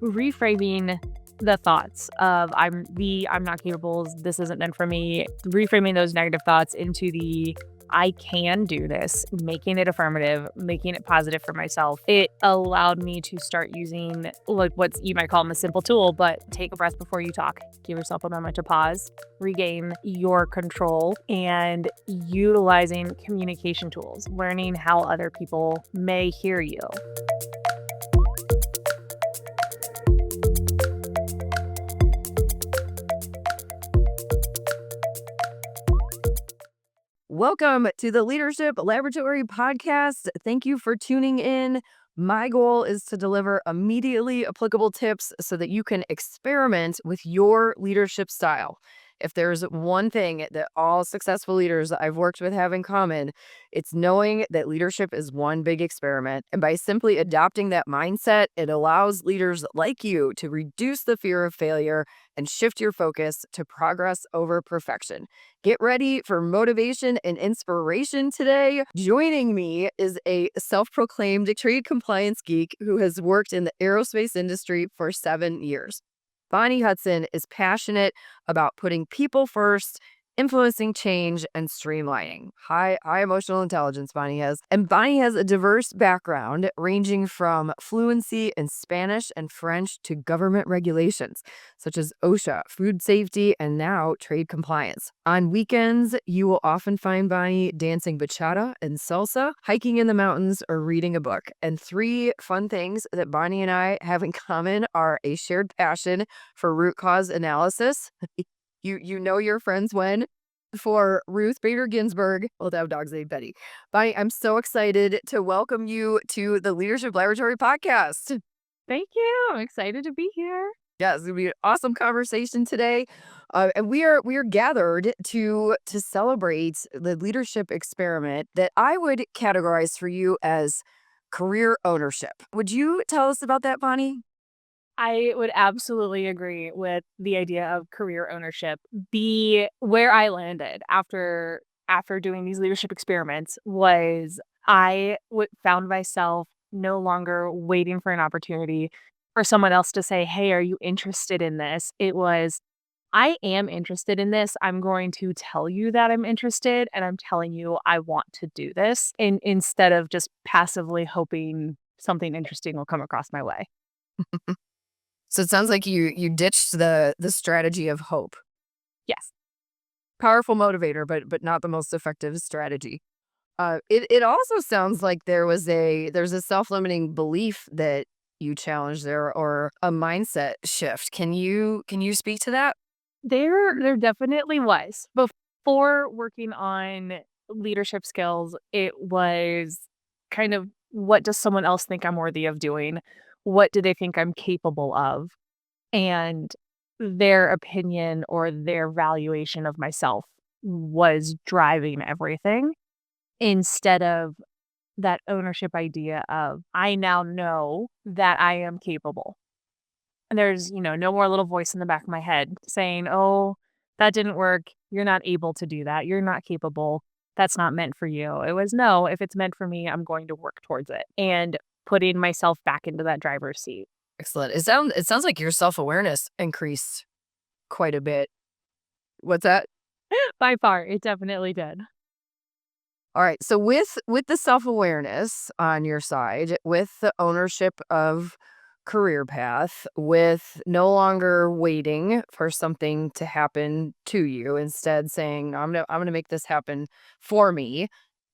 reframing the thoughts of I'm not capable, this isn't meant for me, reframing those negative thoughts into the I can do this, making it affirmative, making it positive for myself. It allowed me to start using like what you might call them a simple tool, but take a breath before you talk. Give yourself a moment to pause, regain your control, and utilizing communication tools, learning how other people may hear you. Welcome to the Leadership Laboratory podcast. Thank you for tuning in. My goal is to deliver immediately applicable tips so that you can experiment with your leadership style. If there's one thing that all successful leaders I've worked with have in common, it's knowing that leadership is one big experiment. And by simply adopting that mindset, it allows leaders like you to reduce the fear of failure and shift your focus to progress over perfection. Get ready for motivation and inspiration today. Joining me is a self-proclaimed trade compliance geek who has worked in the aerospace industry for 7 years. Bonnie Hudson is passionate about putting people first, influencing change, and streamlining. High emotional intelligence Bonnie has. And Bonnie has a diverse background ranging from fluency in Spanish and French to government regulations, such as OSHA, food safety, and now trade compliance. On weekends, you will often find Bonnie dancing bachata and salsa, hiking in the mountains, or reading a book. And 3 fun things that Bonnie and I have in common are a shared passion for root cause analysis. You know your friends when? For Ruth Bader Ginsburg. Well, that dog's named Betty. Bonnie, I'm so excited to welcome you to the Leadership Laboratory podcast. Thank you. I'm excited to be here. Yeah, it's gonna be an awesome conversation today, and we are gathered to celebrate the leadership experiment that I would categorize for you as career ownership. Would you tell us about that, Bonnie? I would absolutely agree with the idea of career ownership. Where I landed after doing these leadership experiments was found myself no longer waiting for an opportunity for someone else to say, "Hey, are you interested in this?" It was, "I am interested in this. I'm going to tell you that I'm interested, and I'm telling you I want to do this," instead of just passively hoping something interesting will come across my way. So it sounds like you ditched the strategy of hope. Yes. Powerful motivator, but not the most effective strategy. It also sounds like there's a self-limiting belief that you challenged there or a mindset shift. Can you speak to that? There definitely was. Before working on leadership skills, it was kind of, what does someone else think I'm worthy of doing? What do they think I'm capable of? And their opinion or their valuation of myself was driving everything, instead of that ownership idea of I now know that I am capable. And there's, no more little voice in the back of my head saying, "Oh, that didn't work. You're not able to do that. You're not capable. That's not meant for you." It was, "No, if it's meant for me, I'm going to work towards it." And putting myself back into that driver's seat. Excellent. It sounds like your self-awareness increased quite a bit. What's that? By far, it definitely did. All right. So with the self-awareness on your side, with the ownership of career path, with no longer waiting for something to happen to you, instead saying, I'm gonna make this happen for me.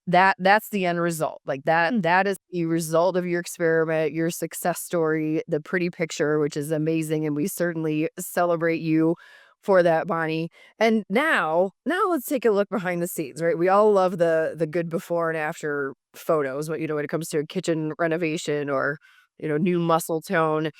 That's the end result. Like Mm. that is the result of your experiment, your success story, the pretty picture, which is amazing. And we certainly celebrate you for that, Bonnie. And now let's take a look behind the scenes, right? We all love the good before and after photos, when it comes to a kitchen renovation or, new muscle tone.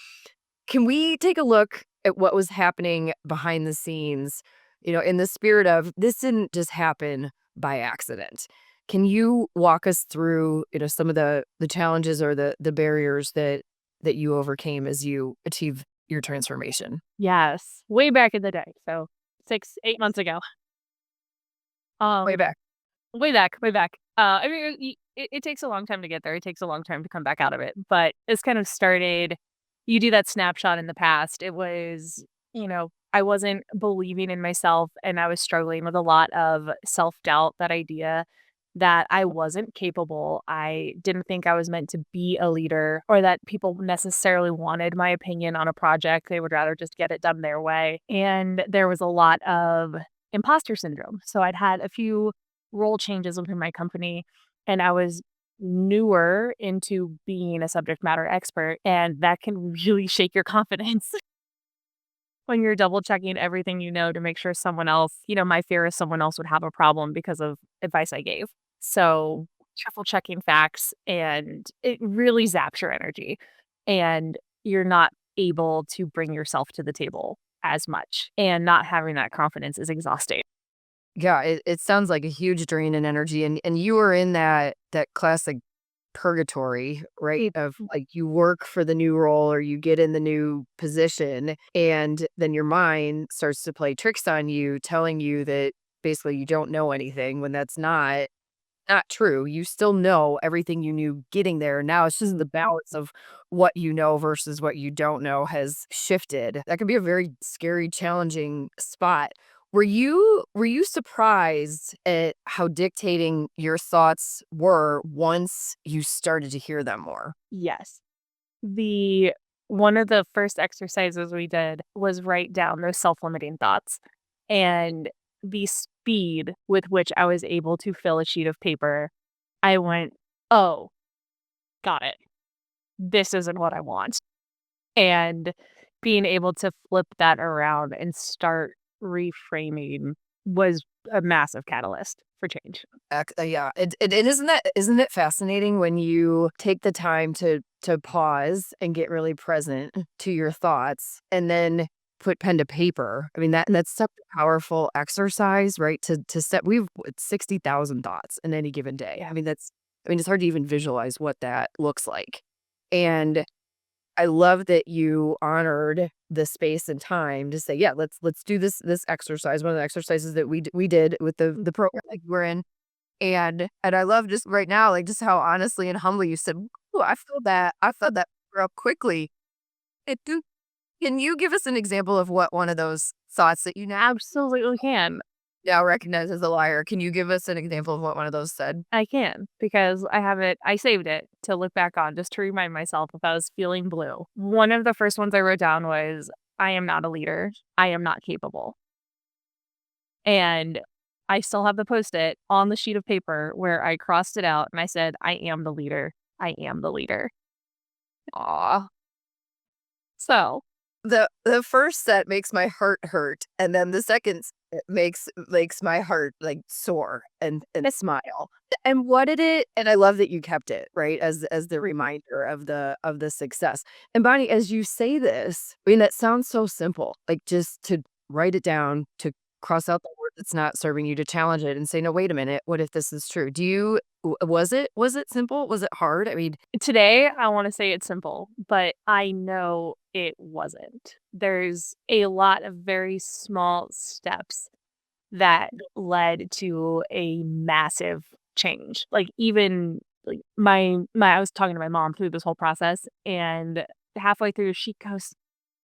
Can we take a look at what was happening behind the scenes, in the spirit of this didn't just happen by accident? Can you walk us through, some of the challenges or the barriers that you overcame as you achieve your transformation? Yes, way back in the day, so 6, 8 months ago. Way Um, back. way back, way back. I mean, it takes a long time to get there. It takes a long time to come back out of it, but it's kind of started you do that snapshot in the past. It was, I wasn't believing in myself and I was struggling with a lot of self-doubt, that idea that I wasn't capable. I didn't think I was meant to be a leader or that people necessarily wanted my opinion on a project. They would rather just get it done their way. And there was a lot of imposter syndrome. So I'd had a few role changes within my company and I was newer into being a subject matter expert, and that can really shake your confidence when you're double checking everything to make sure someone else, my fear is someone else would have a problem because of advice I gave. So, triple checking facts, and it really zaps your energy, and you're not able to bring yourself to the table as much, and not having that confidence is exhausting. Yeah, it sounds like a huge drain in energy, and you were in that classic purgatory, right? Of like you work for the new role or you get in the new position, and then your mind starts to play tricks on you, telling you that basically you don't know anything when that's not true. You still know everything you knew getting there. Now it's just the balance of what you know versus what you don't know has shifted. That can be a very scary, challenging spot. Were you surprised at how dictating your thoughts were once you started to hear them more? Yes. The One of the first exercises we did was write down those self-limiting thoughts, and the speed with which I was able to fill a sheet of paper, I went, "Oh, got it. This isn't what I want." And being able to flip that around and start reframing was a massive catalyst for change. Yeah, and isn't it fascinating when you take the time to pause and get really present to your thoughts, and then put pen to paper? I mean, that's such a powerful exercise, right? To set we've what, 60,000 thoughts in any given day. I mean, it's hard to even visualize what that looks like. And I love that you honored the space and time to say, yeah, let's do this exercise. One of the exercises that we did with the program that you were in, and I love just right now, like, just how honestly and humbly you said, "Ooh, I felt that real quickly." It do Can you give us an example of what one of those thoughts that you Absolutely can. now recognize as a liar, can you give us an example of what one of those said? I can because I saved it to look back on just to remind myself if I was feeling blue. One of the first ones I wrote down was, I am not a leader. I am not capable. And I still have the Post-it on the sheet of paper where I crossed it out and I said, I am the leader. I am the leader. Aw. So, The first set makes my heart hurt, and then the second makes my heart, like, soar and it, smile. And what did it and I love that you kept it, right, as the reminder of the success. And Bonnie, as you say this, I mean, that sounds so simple, like, just to write it down, to cross out the word that's not serving you, to challenge it and say, "No, wait a minute, what if this is true?" Do you was it simple? Was it hard? I mean, today I want to say it's simple, but I know it wasn't. There's a lot of very small steps that led to a massive change. Like, even, like, my I was talking to my mom through this whole process, and halfway through, she goes,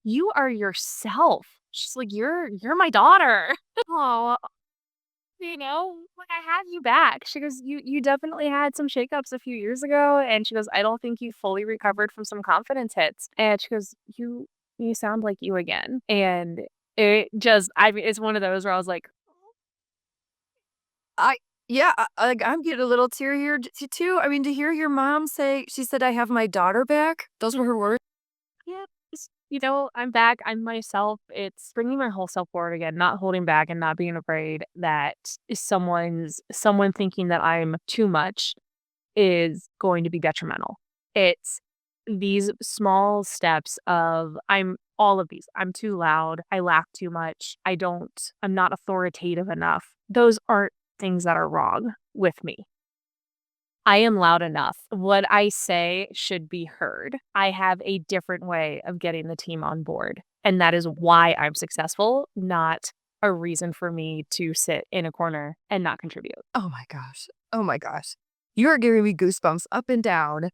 "You are yourself." She's like, "You're my daughter." Oh, like, I have you back. She goes, "You definitely had some shakeups a few years ago," and she goes, "I don't think you fully recovered from some confidence hits." And she goes, You sound like you again." And I mean, it's one of those where I was like, I yeah, like, I'm getting a little teary here too. I mean, to hear your mom say she said, "I have my daughter back." Those were her words. yeah, I'm back. I'm myself. It's bringing my whole self forward again, not holding back and not being afraid that someone thinking that I'm too much is going to be detrimental. It's these small steps of I'm all of these. I'm too loud. I laugh too much. I'm not authoritative enough. Those aren't things that are wrong with me. I am loud enough. What I say should be heard. I have a different way of getting the team on board. And that is why I'm successful, not a reason for me to sit in a corner and not contribute. Oh my gosh. Oh my gosh. You are giving me goosebumps up and down.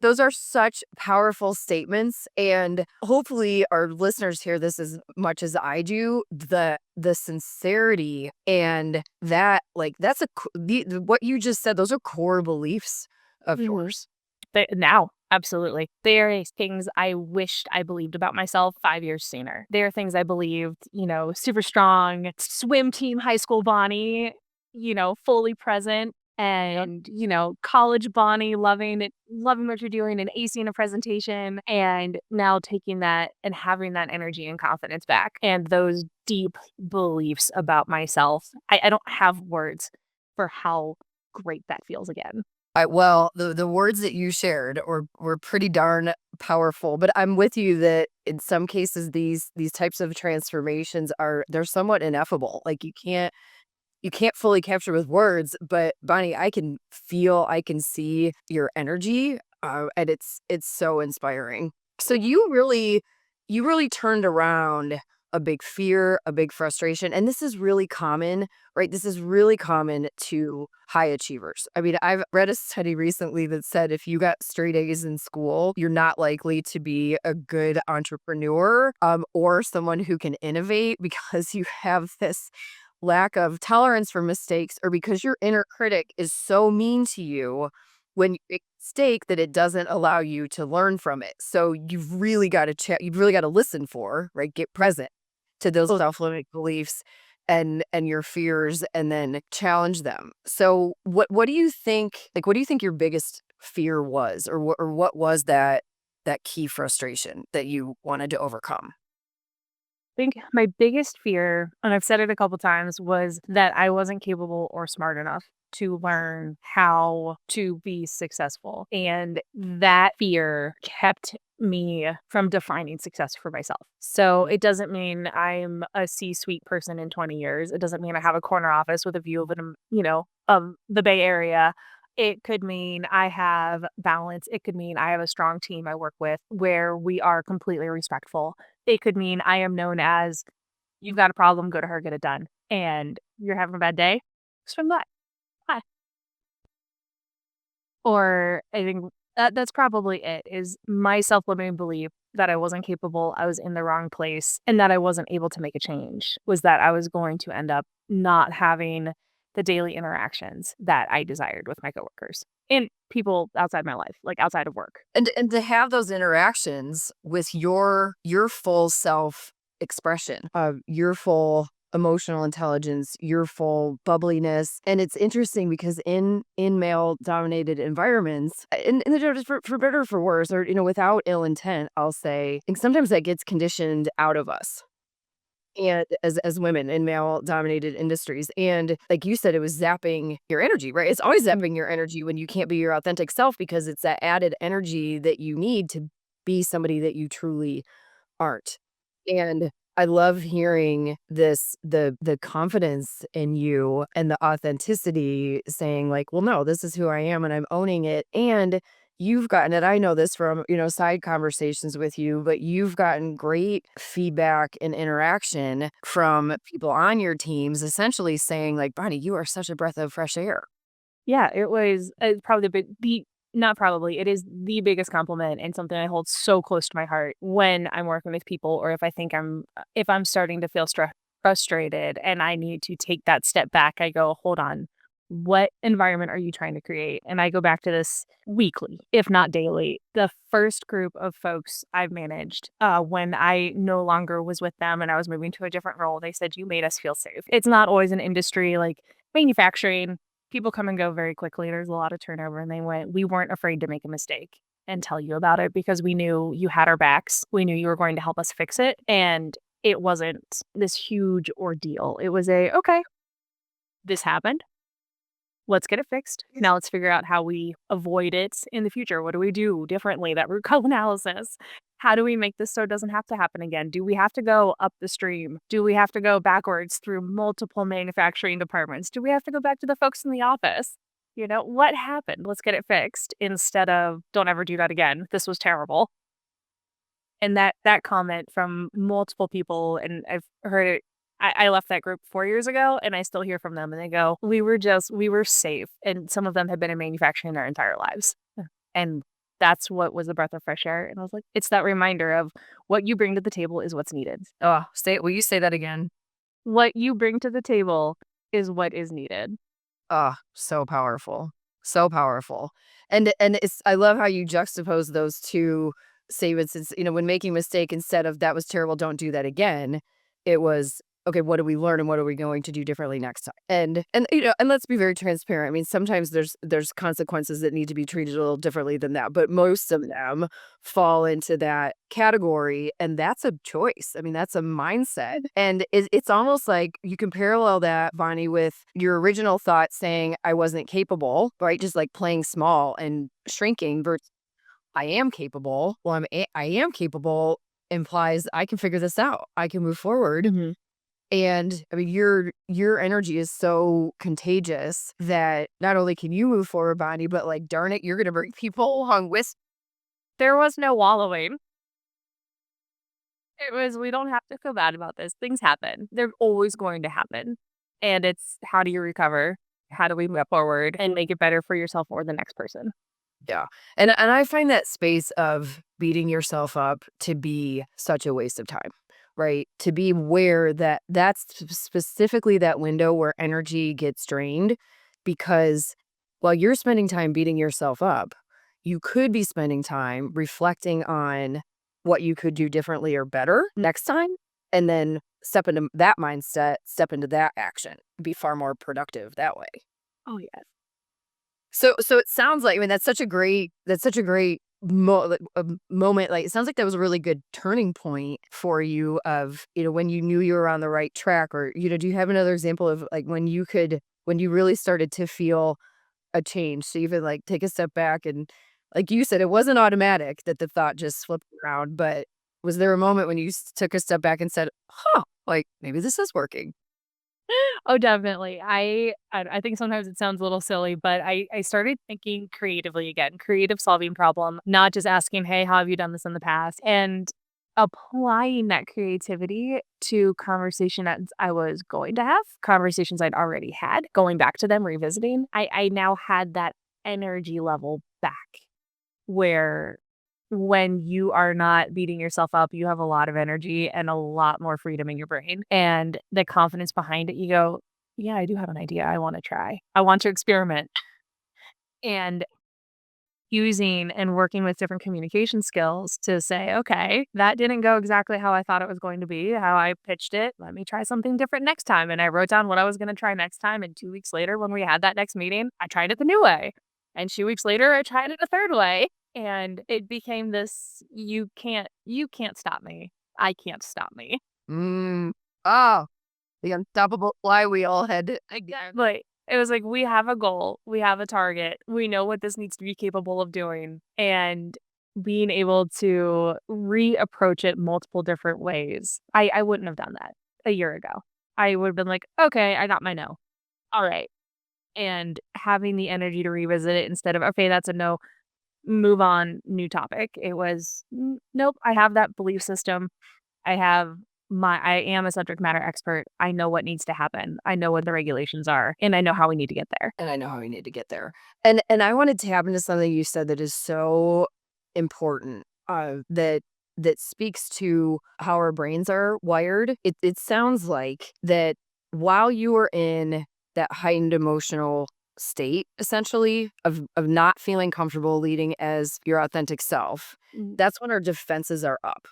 Those are such powerful statements, and hopefully our listeners hear this as much as I do. The sincerity and that, like, that's what you just said, those are core beliefs of Mhm. yours. Now, absolutely. There is things I wished I believed about myself 5 years sooner. There are things I believed, super strong, swim team high school Bonnie, fully present and, college Bonnie loving it, loving what you're doing and acing a presentation, and now taking that and having that energy and confidence back and those deep beliefs about myself. I don't have words for how great that feels again. Well, the words that you shared were pretty darn powerful, but I'm with you that in some cases these types of transformations they're somewhat ineffable. Like you can't fully capture with words, but Bonnie, I can see your energy, and it's so inspiring. So you really turned around a big fear, a big frustration, and this is really common, right? This is really common to high achievers. I mean, I've read a study recently that said if you got straight A's in school, you're not likely to be a good entrepreneur, or someone who can innovate because you have this lack of tolerance for mistakes, or because your inner critic is so mean to you when you make a mistake that it doesn't allow you to learn from it. So you've really got to listen for, right? Get present to those self-limiting beliefs and your fears, and then challenge them. So what do you think, like, what do you think your biggest fear was, or what was that key frustration that you wanted to overcome? Think my biggest fear, and I've said it a couple times, was that I wasn't capable or smart enough to learn how to be successful. And that fear kept me from defining success for myself. So it doesn't mean I'm a C-suite person in 20 years. It doesn't mean I have a corner office with a view of of the Bay Area. It could mean I have balance. It could mean I have a strong team I work with where we are completely respectful. It could mean I am known as, "You've got a problem, go to her, get it done." And you're having a bad day? Swim by. Hi. Or I think that's probably it, is my self-limiting belief that I wasn't capable, I was in the wrong place, and that I wasn't able to make a change, was that I was going to end up not having the daily interactions that I desired with my coworkers and people outside my life, like outside of work. And to have those interactions with your full self expression, your full emotional intelligence, your full bubbliness. And it's interesting because in male dominated environments, and for better or for worse, or without ill intent, I'll say, and sometimes that gets conditioned out of us. And as women in male dominated industries, and like you said, it was zapping your energy, right? It's always Mm. zapping your energy when you can't be your authentic self, because it's that added energy that you need to be somebody that you truly aren't. And I love hearing the confidence in you and the authenticity, saying like, well, no, this is who I am and I'm owning it. And you've gotten it. I know this from, side conversations with you, but you've gotten great feedback and interaction from people on your teams, essentially saying like, Bonnie, you are such a breath of fresh air. Yeah, it was, probably the not probably, it is the biggest compliment and something I hold so close to my heart when I'm working with people, or if I think if I'm starting to feel frustrated and I need to take that step back, I go, "Hold on. What environment are you trying to create?" And I go back to this weekly, if not daily. The first group of folks I've managed, when I no longer was with them and I was moving to a different role, they said, "You made us feel safe." It's not always an industry like manufacturing. People come and go very quickly. There's a lot of turnover, and they went, "We weren't afraid to make a mistake and tell you about it because we knew you had our backs. We knew you were going to help us fix it." And it wasn't this huge ordeal. It was okay, this happened. Let's get it fixed. Now let's figure out how we avoid it in the future. What do we do differently? That root cause analysis. How do we make this so it doesn't have to happen again? Do we have to go up the stream? Do we have to go backwards through multiple manufacturing departments? Do we have to go back to the folks in the office? What happened? Let's get it fixed instead of don't ever do that again. This was terrible. And that comment from multiple people, and I've heard it. I left that group 4 years ago, and I still hear from them, and they go, we were safe." And some of them have been in manufacturing their entire lives. And that's what was a breath of fresh air, and I was like, it's that reminder of what you bring to the table is what's needed. Oh, will you say that again? What you bring to the table is what is needed. Oh, so powerful. So powerful. And it's I love how you juxtapose those two statements. It's, when making a mistake, instead of that was terrible, don't do that again, it was okay, what do we learn and what are we going to do differently next time? And let's be very transparent. I mean, sometimes there's consequences that need to be treated a little differently than that, but most of them fall into that category, and that's a choice. I mean, that's a mindset. And it's almost like you can parallel that, Bonnie, with your original thought saying I wasn't capable, right? Just like playing small and shrinking versus I am capable. Well, I am capable implies I can figure this out. I can move forward. Mhm. And I mean, your energy is so contagious that not only can you move forward, Bonnie, but like, darn it, you're gonna bring people along with. There was no wallowing. It was, "We don't have to feel bad about this. Things happen. They're always going to happen." And it's, how do you recover? How do we move forward and make it better for yourself or the next person? Yeah. And I find that space of beating yourself up to be such a waste of time, right? To be where that's specifically that window where energy gets drained, because while you're spending time beating yourself up, you could be spending time reflecting on what you could do differently or better next time, and then step into that mindset, step into that action, be far more productive that way. Oh, yes. So it sounds like, I mean, that's such a great moment. Like, it sounds like that was a really good turning point for you of, when you knew you were on the right track, or, do you have another example of like when you really started to feel a change? So even like take a step back and, like you said, it wasn't automatic that the thought just flipped around, but was there a moment when you took a step back and said, huh, like maybe this is working? Oh, definitely. I think sometimes it sounds a little silly, but I started thinking creatively again, creative solving problem, not just asking, "Hey, how have you done this in the past?" And applying that creativity to conversation that I was going to have, conversations I'd already had, going back to them, revisiting. I now had that energy level back, where when you are not beating yourself up, you have a lot of energy and a lot more freedom in your brain, and the confidence behind it, you go, "Yeah, I do have an idea I wanna try. I want to experiment." And using and working with different communication skills to say, "Okay, that didn't go exactly how I thought it was going to be, how I pitched it. Let me try something different next time." And I wrote down what I was gonna try next time, and 2 weeks later, when we had that next meeting, I tried it the new way. And 2 weeks later, I tried it a third way, and it became this, "You can't stop me. I can't stop me." Mm. Oh, the unstoppable flywheel had. Exactly. It was like, we have a goal, we have a target, we know what this needs to be capable of doing, and being able to reapproach it multiple different ways. I wouldn't have done that a year ago. I would have been like, "Okay, I got my no. Alright." And having the energy to revisit it instead of, "Okay, that's a no, move on, new topic." It was, nope, I have that belief system. I am a subject matter expert. I know what needs to happen. I know what the regulations are, and I know how we need to get there." And I know how we need to get there. And I wanted to tap into something you said that is so important, that speaks to how our brains are wired. It sounds like that while you were in that heightened emotional state, essentially, of not feeling comfortable leading as your authentic self, Mm, that's when our defenses are up.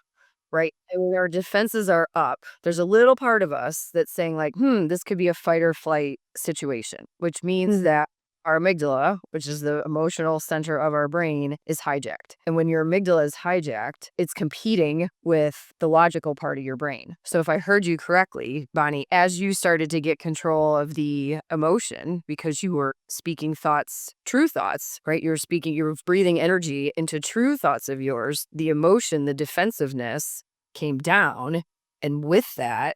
Right? And when our defenses are up, there's a little part of us that's saying like, this could be a fight or flight situation, which means mm, that our amygdala, which is the emotional center of our brain, is hijacked. And when your amygdala is hijacked, it's competing with the logical part of your brain. So if I heard you correctly, Bonnie, as you started to get control of the emotion because you were speaking thoughts, true thoughts, right? You were breathing energy into true thoughts of yours, the emotion, the defensiveness came down. And with that,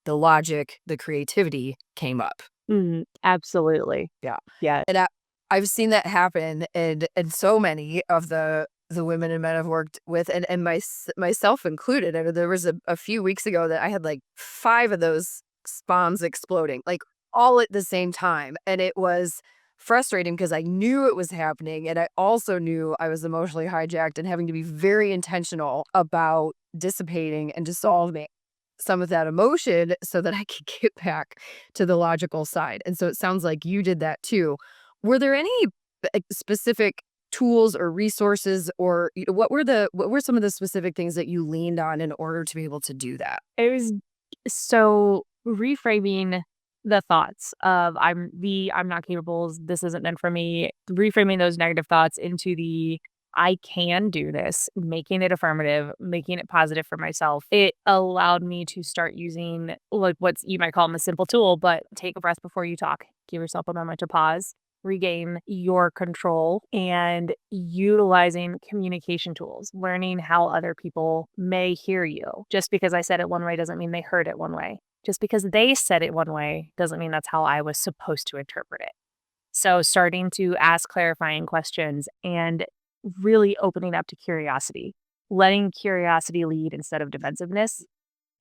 the logic, the creativity came up. absolutely. Yeah. Yeah. And I've seen that happen, and so many of the women and men I've worked with, and myself included. I know there was a few weeks ago that I had like 5 of those bombs exploding, like all at the same time. And it was frustrating because I knew it was happening. And I also knew I was emotionally hijacked and having to be very intentional about dissipating and dissolving some of that emotion so that I could get back to the logical side. And so it sounds like you did that too. Were there any specific tools or resources, or what were some of the specific things that you leaned on in order to be able to do that? It was so reframing the thoughts of I'm not capable, this isn't meant for me, reframing those negative thoughts into the I can do this, making it affirmative, making it positive for myself. It allowed me to start using like what's you might call them a simple tool, but take a breath before you talk. Give yourself a moment to pause, regain your control, and utilizing communication tools, learning how other people may hear you. Just because I said it one way doesn't mean they heard it one way. Just because they said it one way doesn't mean that's how I was supposed to interpret it. So, starting to ask clarifying questions and really opening up to curiosity, letting curiosity lead instead of defensiveness,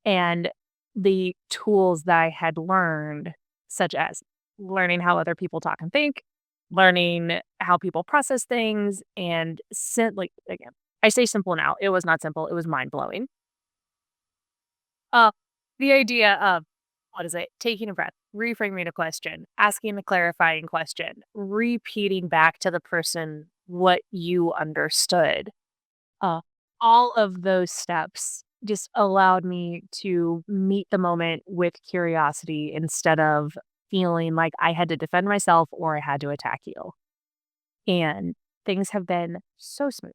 and the tools that I had learned, such as learning how other people talk and think, learning how people process things, and like again, I say simple now. It was not simple. It was mind blowing. Uh, the idea of what is it? Taking a breath, reframing a question, asking a clarifying question, repeating back to the person what you understood. Uh, all of those steps just allowed me to meet the moment with curiosity instead of feeling like I had to defend myself or I had to attack you. And things have been so smooth.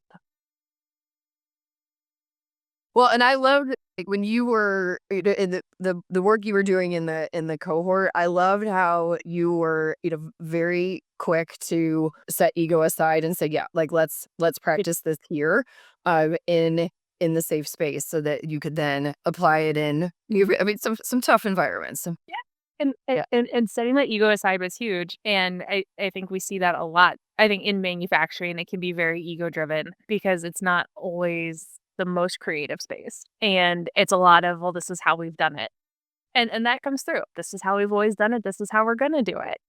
Well, and I loved, like, when you were in the work you were doing in the cohort. I loved how you were, very quick to set ego aside and say, yeah, like let's It, practice this here, in the safe space so that you could then apply it in I mean some tough environments. yeah. And, Yeah. and setting that ego aside was huge. And I think we see that a lot. I think in manufacturing, it can be very ego driven because it's not always the most creative space. And it's a lot of, well, this is how we've done it. And that comes through. This is how we've always done it. This is how we're gonna do it.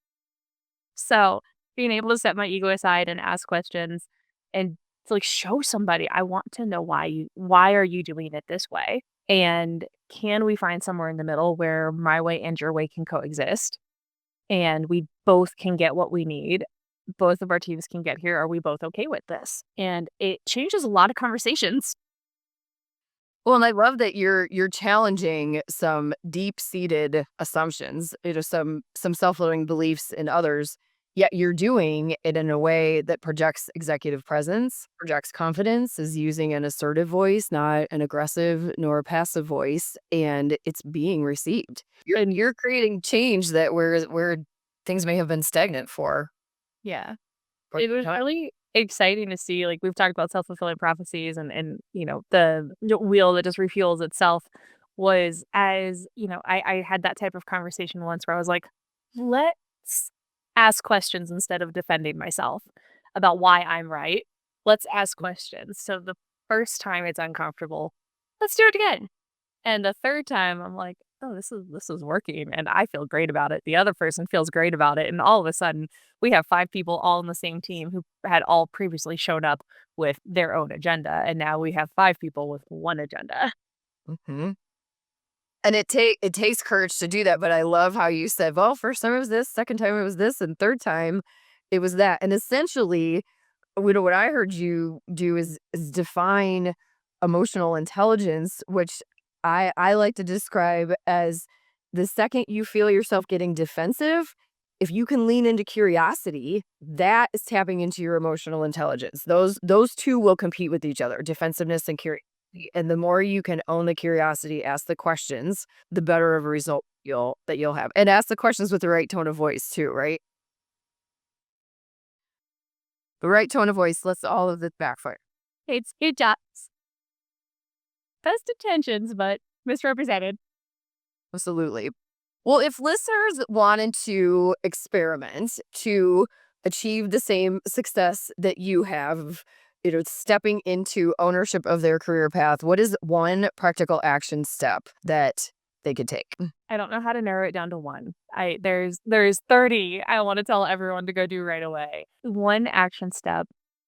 So, being able to set my ego aside and ask questions and to, like, show somebody, I want to know why are you doing it this way? And can we find somewhere in the middle where my way and your way can coexist and we both can get what we need? Both of our teams can get here. Are we both okay with this? And it changes a lot of conversations. Well, and I love that you're challenging some deep-seated assumptions, some self-limiting beliefs in others, yet you're doing it in a way that projects executive presence, projects confidence, is using an assertive voice, not an aggressive nor a passive voice, and it's being received. You're creating change that where things may have been stagnant for Yeah. quite It was some time. really exciting to see, like, we've talked about self-fulfilling prophecies and, the wheel that just refuels itself was as, I had that type of conversation once where I was like, "Let's ask questions instead of defending myself about why I'm right. Let's ask questions." So the first time it's uncomfortable, let's do it again. And the third time, I'm like, "Oh, this is working, and I feel great about it. The other person feels great about it." And all of a sudden, we have 5 people all on the same team who had all previously shown up with their own agenda, and now we have 5 people with one agenda. Mhm. And it takes courage to do that, but I love how you said, "Well, first time it was this, second time it was this, and third time it was that." And essentially, what I heard you do is define emotional intelligence, which I like to describe as the second you feel yourself getting defensive, if you can lean into curiosity, that is tapping into your emotional intelligence. Those two will compete with each other, defensiveness and curiosity. And the more you can own the curiosity, ask the questions, the better of a result you'll have. And ask the questions with the right tone of voice too, right? The right tone of voice lets all of this backfire. It does. Best intentions, but misrepresented. Absolutely. Well, if listeners wanted to experiment to achieve the same success that you have, stepping into ownership of their career path, what is one practical action step that they could take? I don't know how to narrow it down to 1. There's 30 I wanna tell everyone to go do right away. One action step,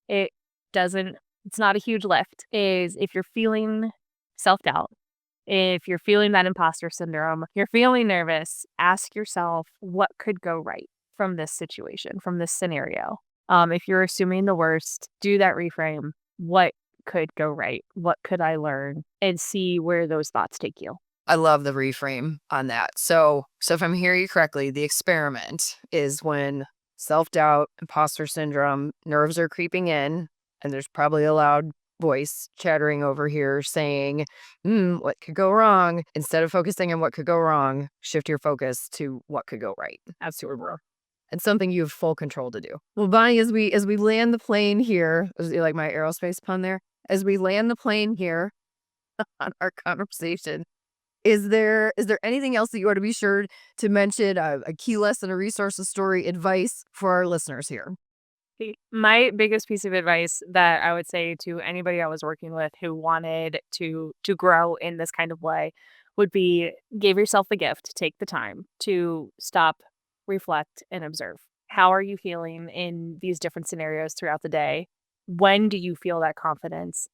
it doesn't it's not a huge lift, is if you're feeling self-doubt, if you're feeling that imposter syndrome, you're feeling nervous, ask yourself what could go right from this situation, from this scenario. If you're assuming the worst, do that reframe. What could go right? What could I learn? And see where those thoughts take you. I love the reframe on that. So if I'm hearing you correctly, the experiment is when self-doubt, imposter syndrome, nerves are creeping in, and there's probably a loud voice chattering over here saying, what could go wrong? Instead of focusing on what could go wrong, shift your focus to what could go right. Absolutely. And something you have full control to do. Well, Bonnie, as we land the plane here, was you like my aerospace pun there? As we land the plane here on our conversation, is there anything else that you want to be sure to mention, a key lesson, a resource, a story, advice for our listeners here? My biggest piece of advice that I would say to anybody I was working with who wanted to grow in this kind of way would be give yourself the gift, take the time to stop, reflect, and observe. How are you feeling in these different scenarios throughout the day? When do you feel that confidence?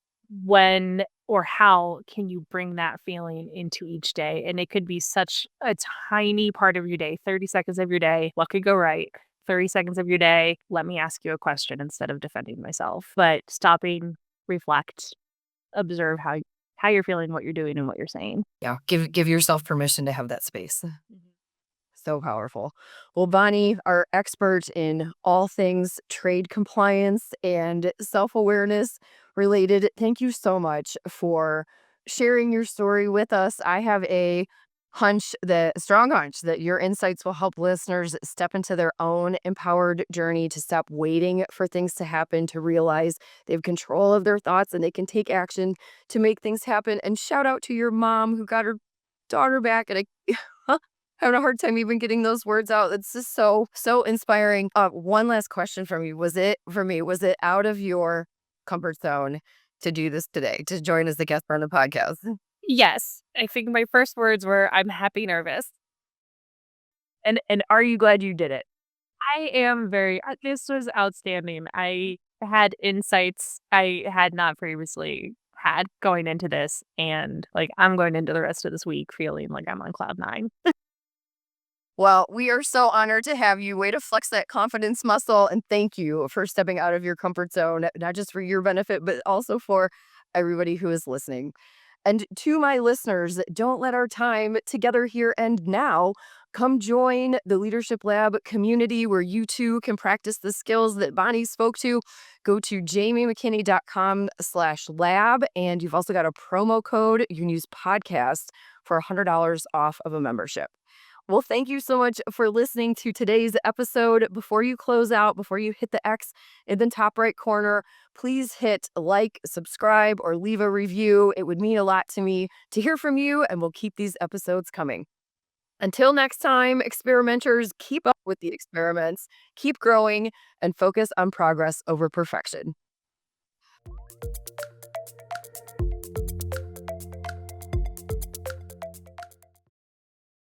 When or how can you bring that feeling into each day? And it could be such a tiny part of your day, 30 seconds of your day. What could go right? 30 seconds of your day, let me ask you a question instead of defending myself. But stopping, reflect, observe how you're feeling, what you're doing, and what you're saying. Yeah, give yourself permission to have that space. Mhm. So powerful. Well, Bonnie, our expert in all things trade compliance and self awareness related, thank you so much for sharing your story with us. I have a strong hunch that your insights will help listeners step into their own empowered journey to stop waiting for things to happen, to realize they have control of their thoughts and they can take action to make things happen. And shout out to your mom who got her daughter back at a having a hard time even getting those words out. It's just so inspiring. One last question from you. Was it out of your comfort zone to do this today, to join as a guest on the podcast? Yes, I think my first words were, "I'm happy nervous." And "Are you glad you did it?" I am very this was outstanding. I had insights I had not previously had going into this, and, like, I'm going into the rest of this week feeling like I'm on cloud 9. Well, we are so honored to have you. Way to flex that confidence muscle. And thank you for stepping out of your comfort zone, not just for your benefit, but also for everybody who is listening. And to my listeners, don't let our time together here end now. Come join the Leadership Lab community where you too can practice the skills that Bonnie spoke to. Go to jamiemckinney.com/lab. And you've also got a promo code. You can use podcast for $100 off of a membership. Well, thank you so much for listening to today's episode. Before you close out, before you hit the X in the top right corner, please hit like, subscribe, or leave a review. It would mean a lot to me to hear from you, and we'll keep these episodes coming. Until next time, experimenters, keep up with the experiments, keep growing, and focus on progress over perfection.